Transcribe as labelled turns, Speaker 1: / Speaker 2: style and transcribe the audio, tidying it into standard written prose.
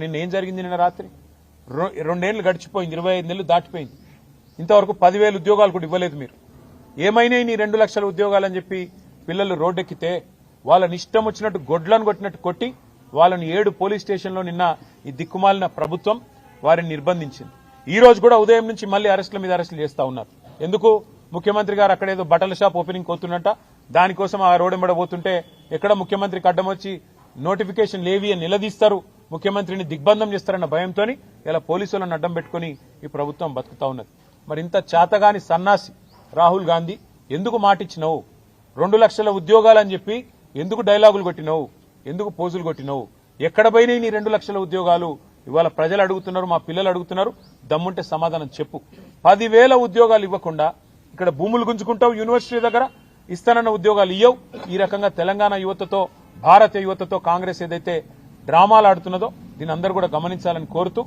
Speaker 1: నిన్న ఏం జరిగింది? నిన్న రాత్రి 2 ఏళ్లు గడిచిపోయింది, 25 నెలలు దాటిపోయింది. ఇంతవరకు 10,000 ఉద్యోగాలు కూడా ఇవ్వలేదు. మీరు ఏమైనా నీ 2 లక్షల ఉద్యోగాలని చెప్పి పిల్లలు రోడ్డెక్కితే వాళ్ళని ఇష్టం వచ్చినట్టు గొడ్లను కొట్టినట్టు కొట్టి వాళ్ళని 7 పోలీస్ స్టేషన్లో నిన్న ఈ దిక్కుమాలిన ప్రభుత్వం వారిని నిర్బంధించింది. ఈ రోజు కూడా ఉదయం నుంచి మళ్లీ అరెస్టుల మీద అరెస్టులు చేస్తా ఉన్నారు. ఎందుకు? ముఖ్యమంత్రి గారు అక్కడేదో బట్టల షాప్ ఓపెనింగ్ పోతున్నట్ట, దానికోసం ఆ రోడ్డెంబడ పోతుంటే ఎక్కడ ముఖ్యమంత్రికి అడ్డం వచ్చి నోటిఫికేషన్ లేవి అని నిలదీస్తారు, ముఖ్యమంత్రిని దిగ్బంధం చేస్తారన్న భయంతో ఇలా పోలీసులను అడ్డం పెట్టుకుని ఈ ప్రభుత్వం బతుకుతా ఉన్నది. మరి ఇంత చేతగాని సన్నాసి రాహుల్ గాంధీ ఎందుకు మాటిచ్చినావు? 2 లక్షల ఉద్యోగాలని చెప్పి ఎందుకు డైలాగులు కొట్టినావు? ఎందుకు పోజులు కొట్టినావు? ఎక్కడ పోయినాయి నీ 2 లక్షల ఉద్యోగాలు? ఇవాళ ప్రజలు అడుగుతున్నారు, మా పిల్లలు అడుగుతున్నారు. దమ్ముంటే సమాధానం చెప్పు. 10,000 ఉద్యోగాలు ఇవ్వకుండా ఇక్కడ భూములు గుంజుకుంటావు, యూనివర్సిటీ దగ్గర ఇస్తానన్న ఉద్యోగాలు ఇయ్యవు. ఈ రకంగా తెలంగాణ యువతతో, భారత యువతతో కాంగ్రెస్ ఏదైతే డ్రామాలు ఆడుతున్నదో దీని అందరూ కూడా గమనించాలని కోరుతూ